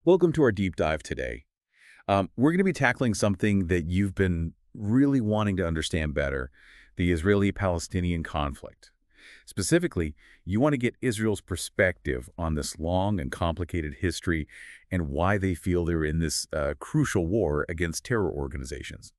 Welcome to our deep dive today. We're going to be tackling something that you've been really wanting to understand better, the Israeli-Palestinian conflict. Specifically, you want to get Israel's perspective on this long and complicated history and why they feel they're in this crucial war against terror organizations.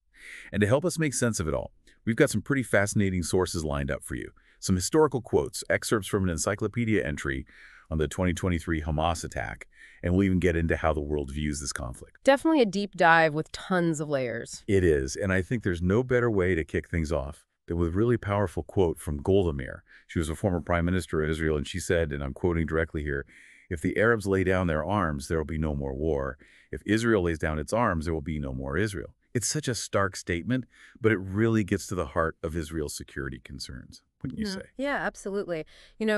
And to help us make sense of it all, we've got some pretty fascinating sources lined up for you. Some historical quotes, excerpts from an encyclopedia entry on the 2023 Hamas attack, and we'll even get into how the world views this conflict. Definitely a deep dive with tons of layers. It is, and I think there's no better way to kick things off than with a really powerful quote from Golda Meir. She was a former prime minister of Israel, and she said, and I'm quoting directly here, "If the Arabs lay down their arms, there will be no more war. If Israel lays down its arms, there will be no more Israel." It's such a stark statement, but it really gets to the heart of Israel's security concerns, wouldn't you say? Yeah, absolutely.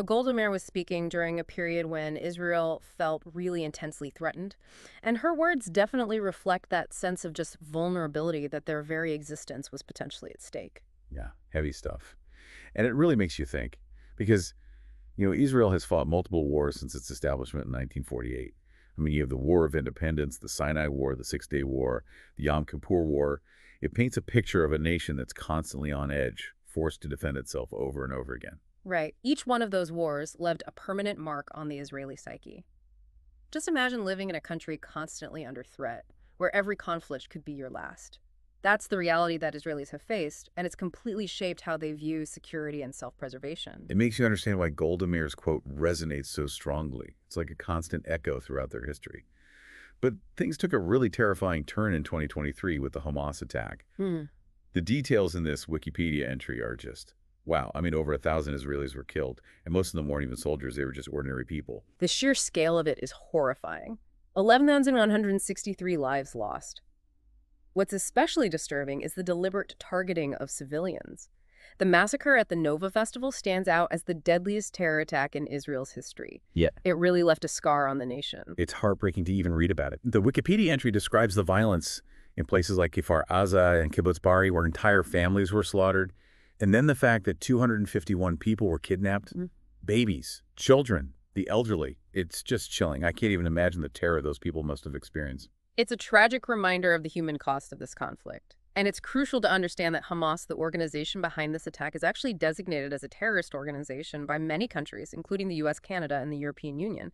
Golda Meir was speaking during a period when Israel felt really intensely threatened. And her words definitely reflect that sense of just vulnerability that their very existence was potentially at stake. Yeah, heavy stuff. And it really makes you think, because, Israel has fought multiple wars since its establishment in 1948. I mean, you have the War of Independence, the Sinai War, the Six-Day War, the Yom Kippur War. It paints a picture of a nation that's constantly on edge, forced to defend itself over and over again. Right. Each one of those wars left a permanent mark on the Israeli psyche. Just imagine living in a country constantly under threat, where every conflict could be your last. That's the reality that Israelis have faced, and it's completely shaped how they view security and self-preservation. It makes you understand why Golda Meir's quote resonates so strongly. It's like a constant echo throughout their history. But things took a really terrifying turn in 2023 with the Hamas attack. The details in this Wikipedia entry are just, wow. I mean, over 1,000 Israelis were killed, and most of them weren't even soldiers. They were just ordinary people. The sheer scale of it is horrifying. 11,163 lives lost. What's especially disturbing is the deliberate targeting of civilians. The massacre at the Nova Festival stands out as the deadliest terror attack in Israel's history. Yeah. It really left a scar on the nation. It's heartbreaking to even read about it. The Wikipedia entry describes the violence in places like Kfar Aza and Kibbutz Bari, where entire families were slaughtered. And then the fact that 251 people were kidnapped, babies, children, the elderly. It's just chilling. I can't even imagine the terror those people must have experienced. It's a tragic reminder of the human cost of this conflict. And it's crucial to understand that Hamas, the organization behind this attack, is actually designated as a terrorist organization by many countries, including the US, Canada, and the European Union.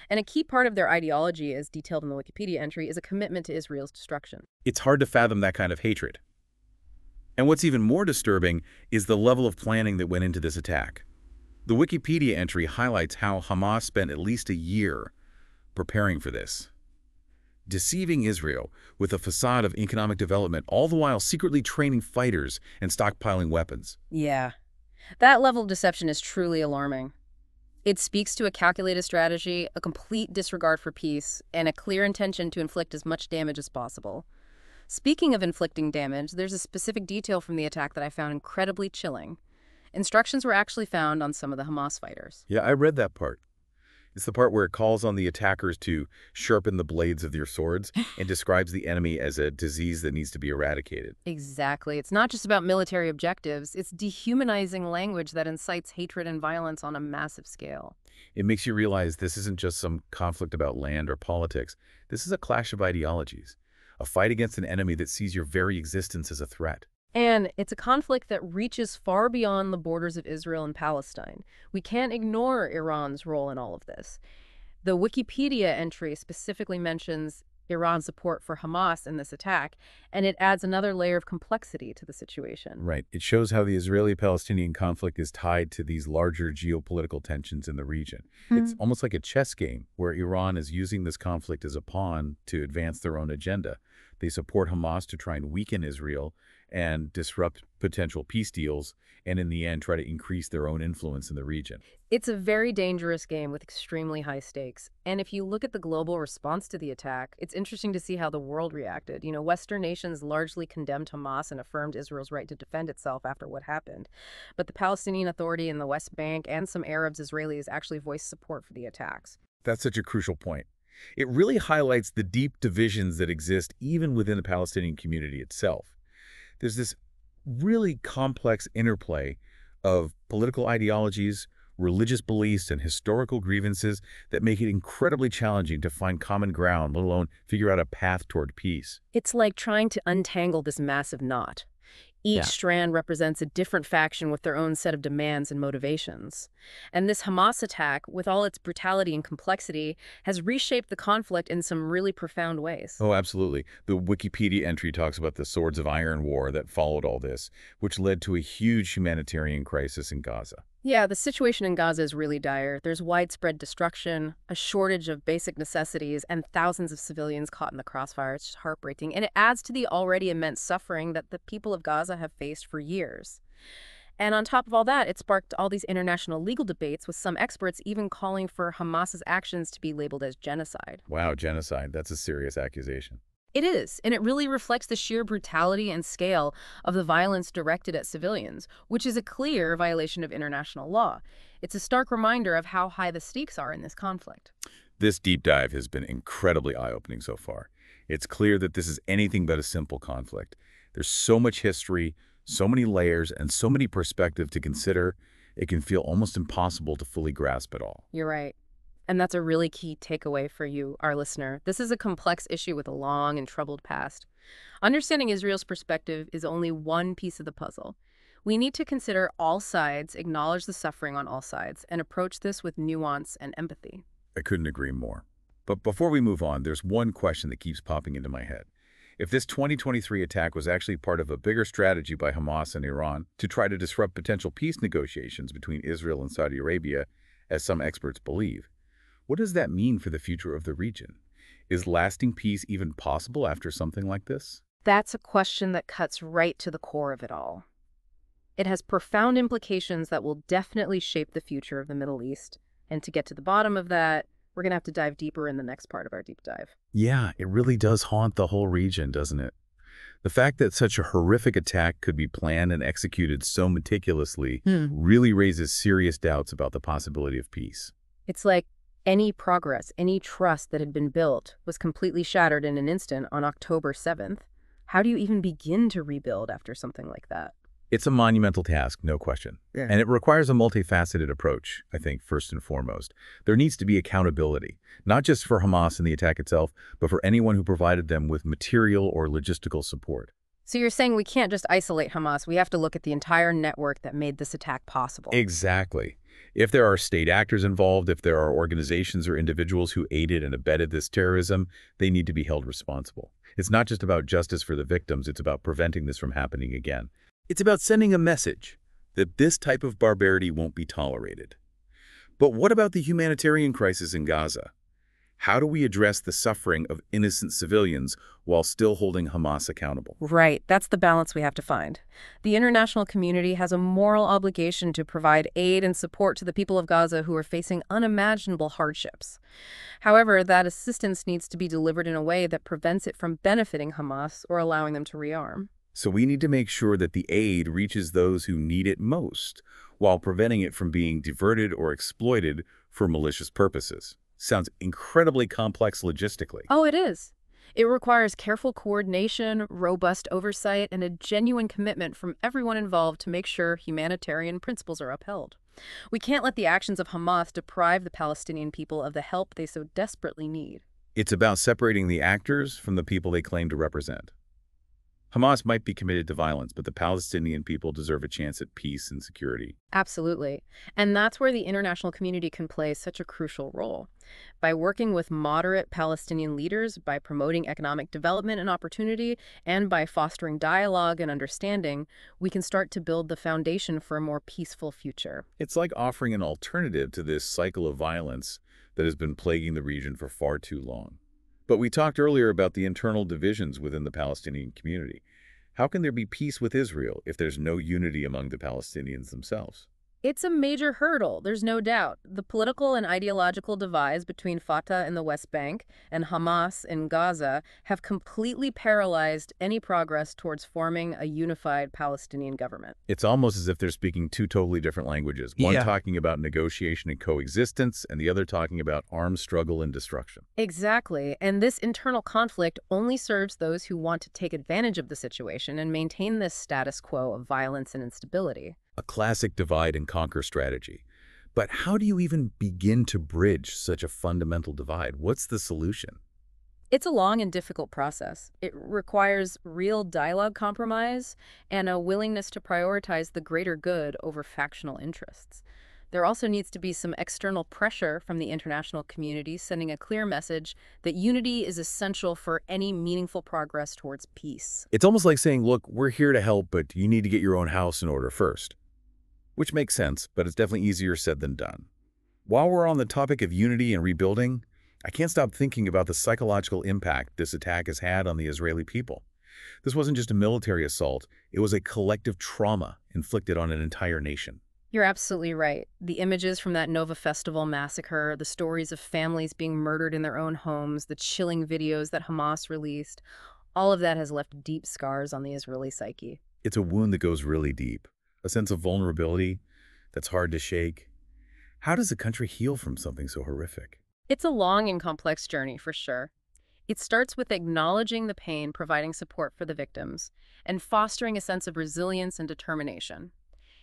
And a key part of their ideology, as detailed in the Wikipedia entry, is a commitment to Israel's destruction. It's hard to fathom that kind of hatred. And what's even more disturbing is the level of planning that went into this attack. The Wikipedia entry highlights how Hamas spent at least a year preparing for this, deceiving Israel with a facade of economic development, all the while secretly training fighters and stockpiling weapons. Yeah, that level of deception is truly alarming. It speaks to a calculated strategy, a complete disregard for peace, and a clear intention to inflict as much damage as possible. Speaking of inflicting damage, there's a specific detail from the attack that I found incredibly chilling. Instructions were actually found on some of the Hamas fighters. Yeah, I read that part. It's the part where it calls on the attackers to sharpen the blades of their swords and describes the enemy as a disease that needs to be eradicated. Exactly. It's not just about military objectives. It's dehumanizing language that incites hatred and violence on a massive scale. It makes you realize this isn't just some conflict about land or politics. This is a clash of ideologies, a fight against an enemy that sees your very existence as a threat. And it's a conflict that reaches far beyond the borders of Israel and Palestine. We can't ignore Iran's role in all of this. The Wikipedia entry specifically mentions Iran's support for Hamas in this attack, and it adds another layer of complexity to the situation. Right. It shows how the Israeli-Palestinian conflict is tied to these larger geopolitical tensions in the region. It's almost like a chess game where Iran is using this conflict as a pawn to advance their own agenda. They support Hamas to try and weaken Israel and disrupt potential peace deals, and in the end try to increase their own influence in the region. It's a very dangerous game with extremely high stakes. And if you look at the global response to the attack, it's interesting to see how the world reacted. Western nations largely condemned Hamas and affirmed Israel's right to defend itself after what happened. But the Palestinian Authority in the West Bank and some Arabs, Israelis actually voiced support for the attacks. That's such a crucial point. It really highlights the deep divisions that exist even within the Palestinian community itself. There's this really complex interplay of political ideologies, religious beliefs, and historical grievances that make it incredibly challenging to find common ground, let alone figure out a path toward peace. It's like trying to untangle this massive knot. Each strand represents a different faction with their own set of demands and motivations. And this Hamas attack, with all its brutality and complexity, has reshaped the conflict in some really profound ways. Oh, absolutely. The Wikipedia entry talks about the Swords of Iron War that followed all this, which led to a huge humanitarian crisis in Gaza. Yeah, the situation in Gaza is really dire. There's widespread destruction, a shortage of basic necessities, and thousands of civilians caught in the crossfire. It's just heartbreaking. And it adds to the already immense suffering that the people of Gaza have faced for years. And on top of all that, it sparked all these international legal debates, with some experts even calling for Hamas's actions to be labeled as genocide. Wow, genocide. That's a serious accusation. It is, and it really reflects the sheer brutality and scale of the violence directed at civilians, which is a clear violation of international law. It's a stark reminder of how high the stakes are in this conflict. This deep dive has been incredibly eye-opening so far. It's clear that this is anything but a simple conflict. There's so much history, so many layers, and so many perspectives to consider, it can feel almost impossible to fully grasp it all. You're right. And that's a really key takeaway for you, our listener. This is a complex issue with a long and troubled past. Understanding Israel's perspective is only one piece of the puzzle. We need to consider all sides, acknowledge the suffering on all sides, and approach this with nuance and empathy. I couldn't agree more. But before we move on, there's one question that keeps popping into my head. If this 2023 attack was actually part of a bigger strategy by Hamas and Iran to try to disrupt potential peace negotiations between Israel and Saudi Arabia, as some experts believe, what does that mean for the future of the region? Is lasting peace even possible after something like this? That's a question that cuts right to the core of it all. It has profound implications that will definitely shape the future of the Middle East. And to get to the bottom of that, we're going to have to dive deeper in the next part of our deep dive. Yeah, it really does haunt the whole region, doesn't it? The fact that such a horrific attack could be planned and executed so meticulously really raises serious doubts about the possibility of peace. It's like any progress, any trust that had been built was completely shattered in an instant on October 7th. How do you even begin to rebuild after something like that? It's a monumental task, no question. Yeah. And it requires a multifaceted approach, I think, first and foremost. There needs to be accountability, not just for Hamas and the attack itself, but for anyone who provided them with material or logistical support. So you're saying we can't just isolate Hamas. We have to look at the entire network that made this attack possible. Exactly. If there are state actors involved, if there are organizations or individuals who aided and abetted this terrorism, they need to be held responsible. It's not just about justice for the victims, it's about preventing this from happening again. It's about sending a message that this type of barbarity won't be tolerated. But what about the humanitarian crisis in Gaza? How do we address the suffering of innocent civilians while still holding Hamas accountable? Right, that's the balance we have to find. The international community has a moral obligation to provide aid and support to the people of Gaza who are facing unimaginable hardships. However, that assistance needs to be delivered in a way that prevents it from benefiting Hamas or allowing them to rearm. So we need to make sure that the aid reaches those who need it most, while preventing it from being diverted or exploited for malicious purposes. Sounds incredibly complex logistically. Oh, it is. It requires careful coordination, robust oversight, and a genuine commitment from everyone involved to make sure humanitarian principles are upheld. We can't let the actions of Hamas deprive the Palestinian people of the help they so desperately need. It's about separating the actors from the people they claim to represent. Hamas might be committed to violence, but the Palestinian people deserve a chance at peace and security. Absolutely. And that's where the international community can play such a crucial role. By working with moderate Palestinian leaders, by promoting economic development and opportunity, and by fostering dialogue and understanding, we can start to build the foundation for a more peaceful future. It's like offering an alternative to this cycle of violence that has been plaguing the region for far too long. But we talked earlier about the internal divisions within the Palestinian community. How can there be peace with Israel if there's no unity among the Palestinians themselves? It's a major hurdle, there's no doubt. The political and ideological divides between Fatah in the West Bank and Hamas in Gaza have completely paralyzed any progress towards forming a unified Palestinian government. It's almost as if they're speaking two totally different languages, one Yeah. talking about negotiation and coexistence, and the other talking about armed struggle and destruction. Exactly, and this internal conflict only serves those who want to take advantage of the situation and maintain this status quo of violence and instability. A classic divide and conquer strategy. But how do you even begin to bridge such a fundamental divide? What's the solution? It's a long and difficult process. It requires real dialogue compromise and a willingness to prioritize the greater good over factional interests. There also needs to be some external pressure from the international community, sending a clear message that unity is essential for any meaningful progress towards peace. It's almost like saying, look, we're here to help, but you need to get your own house in order first. Which makes sense, but it's definitely easier said than done. While we're on the topic of unity and rebuilding, I can't stop thinking about the psychological impact this attack has had on the Israeli people. This wasn't just a military assault, it was a collective trauma inflicted on an entire nation. You're absolutely right. The images from that Nova Festival massacre, the stories of families being murdered in their own homes, the chilling videos that Hamas released, all of that has left deep scars on the Israeli psyche. It's a wound that goes really deep, a sense of vulnerability that's hard to shake. How does a country heal from something so horrific? It's a long and complex journey, for sure. It starts with acknowledging the pain, providing support for the victims, and fostering a sense of resilience and determination.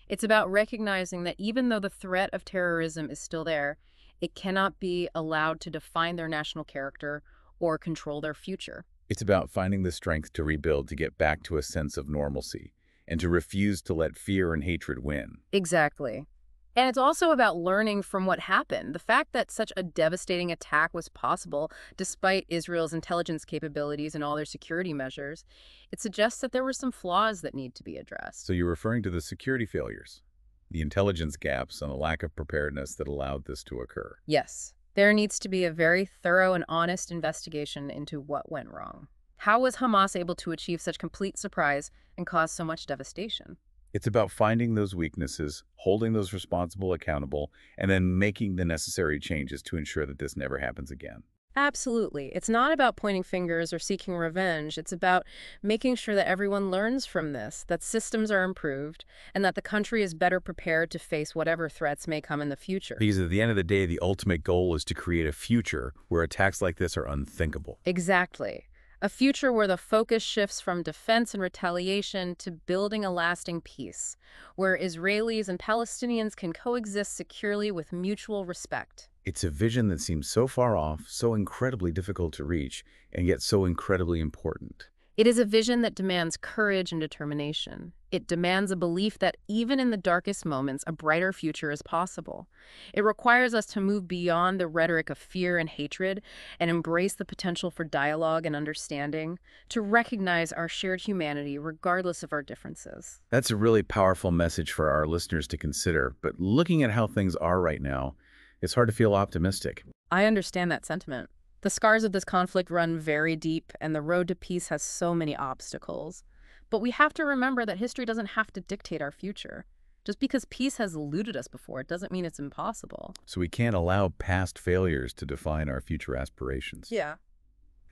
It's about recognizing that even though the threat of terrorism is still there, it cannot be allowed to define their national character or control their future. It's about finding the strength to rebuild, to get back to a sense of normalcy, and to refuse to let fear and hatred win. Exactly. And it's also about learning from what happened. The fact that such a devastating attack was possible, despite Israel's intelligence capabilities and all their security measures, it suggests that there were some flaws that need to be addressed. So you're referring to the security failures, the intelligence gaps, and the lack of preparedness that allowed this to occur. Yes, there needs to be a very thorough and honest investigation into what went wrong. How was Hamas able to achieve such complete surprise and cause so much devastation? It's about finding those weaknesses, holding those responsible accountable, and then making the necessary changes to ensure that this never happens again. Absolutely. It's not about pointing fingers or seeking revenge. It's about making sure that everyone learns from this, that systems are improved, and that the country is better prepared to face whatever threats may come in the future. Because at the end of the day, the ultimate goal is to create a future where attacks like this are unthinkable. Exactly. A future where the focus shifts from defense and retaliation to building a lasting peace, where Israelis and Palestinians can coexist securely with mutual respect. It's a vision that seems so far off, so incredibly difficult to reach, and yet so incredibly important. It is a vision that demands courage and determination. It demands a belief that even in the darkest moments, a brighter future is possible. It requires us to move beyond the rhetoric of fear and hatred and embrace the potential for dialogue and understanding, to recognize our shared humanity regardless of our differences. That's a really powerful message for our listeners to consider, but looking at how things are right now, it's hard to feel optimistic. I understand that sentiment. The scars of this conflict run very deep, and the road to peace has so many obstacles. But we have to remember that history doesn't have to dictate our future. Just because peace has eluded us before, it doesn't mean it's impossible. So we can't allow past failures to define our future aspirations. Yeah.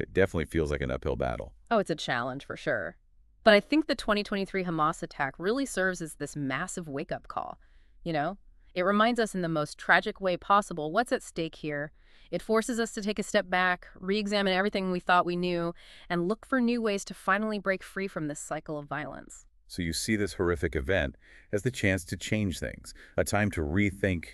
It definitely feels like an uphill battle. Oh, it's a challenge for sure. But I think the 2023 Hamas attack really serves as this massive wake-up call. You know? It reminds us in the most tragic way possible what's at stake here. It forces us to take a step back, re-examine everything we thought we knew, and look for new ways to finally break free from this cycle of violence. So you see this horrific event as the chance to change things, a time to rethink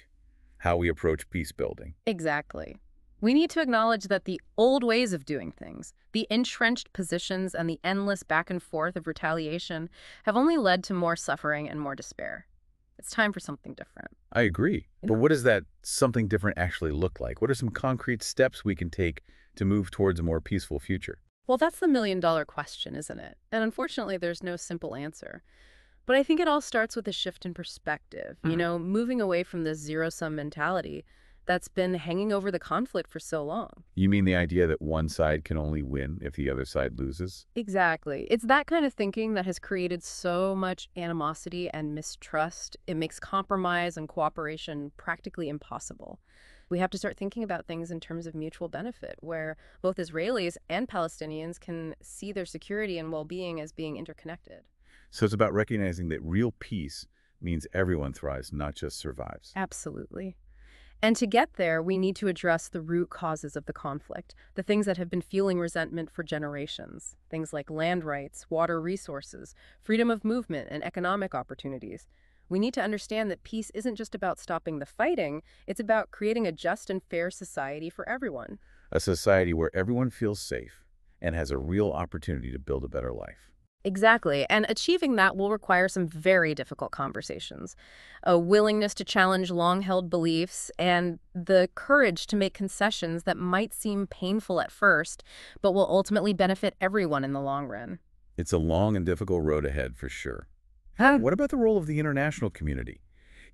how we approach peace building. Exactly. We need to acknowledge that the old ways of doing things, the entrenched positions, and the endless back and forth of retaliation have only led to more suffering and more despair. It's time for something different. I agree. But what does that something different actually look like? What are some concrete steps we can take to move towards a more peaceful future? Well, that's the million-dollar question, isn't it? And unfortunately, there's no simple answer. But I think it all starts with a shift in perspective, moving away from this zero-sum mentality that's been hanging over the conflict for so long. You mean the idea that one side can only win if the other side loses? Exactly. It's that kind of thinking that has created so much animosity and mistrust. It makes compromise and cooperation practically impossible. We have to start thinking about things in terms of mutual benefit, where both Israelis and Palestinians can see their security and well-being as being interconnected. So it's about recognizing that real peace means everyone thrives, not just survives. Absolutely. And to get there, we need to address the root causes of the conflict, the things that have been fueling resentment for generations. Things like land rights, water resources, freedom of movement, and economic opportunities. We need to understand that peace isn't just about stopping the fighting, it's about creating a just and fair society for everyone. A society where everyone feels safe and has a real opportunity to build a better life. Exactly, and achieving that will require some very difficult conversations. A willingness to challenge long-held beliefs and the courage to make concessions that might seem painful at first, but will ultimately benefit everyone in the long run. It's a long and difficult road ahead for sure. What about the role of the international community?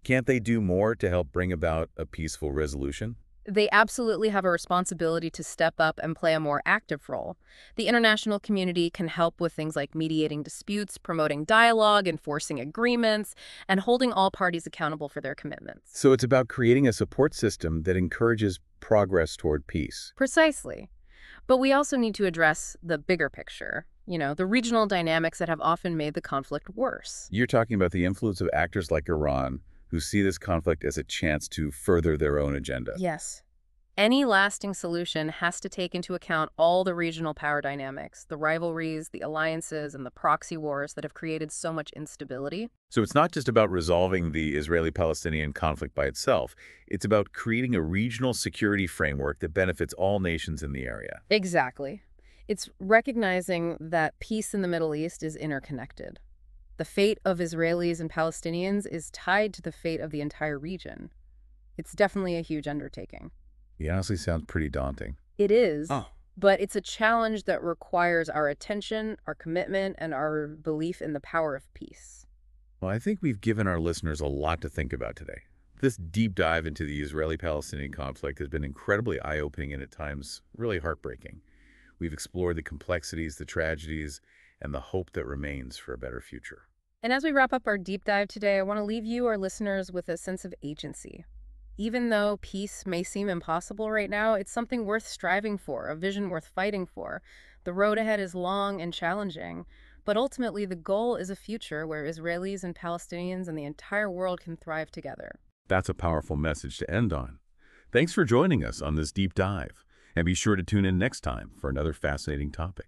Can't they do more to help bring about a peaceful resolution? They absolutely have a responsibility to step up and play a more active role. The international community can help with things like mediating disputes, promoting dialogue, enforcing agreements, and holding all parties accountable for their commitments. So it's about creating a support system that encourages progress toward peace. Precisely. But we also need to address the bigger picture, the regional dynamics that have often made the conflict worse. You're talking about the influence of actors like Iran, who see this conflict as a chance to further their own agenda. Yes. Any lasting solution has to take into account all the regional power dynamics, the rivalries, the alliances, and the proxy wars that have created so much instability. So it's not just about resolving the Israeli-Palestinian conflict by itself. It's about creating a regional security framework that benefits all nations in the area. Exactly. It's recognizing that peace in the Middle East is interconnected. The fate of Israelis and Palestinians is tied to the fate of the entire region. It's definitely a huge undertaking. It honestly sounds pretty daunting. It is, but it's a challenge that requires our attention, our commitment, and our belief in the power of peace. Well, I think we've given our listeners a lot to think about today. This deep dive into the Israeli-Palestinian conflict has been incredibly eye-opening and at times really heartbreaking. We've explored the complexities, the tragedies, and the hope that remains for a better future. And as we wrap up our deep dive today, I want to leave you, our listeners, with a sense of agency. Even though peace may seem impossible right now, it's something worth striving for, a vision worth fighting for. The road ahead is long and challenging, but ultimately the goal is a future where Israelis and Palestinians and the entire world can thrive together. That's a powerful message to end on. Thanks for joining us on this deep dive, and be sure to tune in next time for another fascinating topic.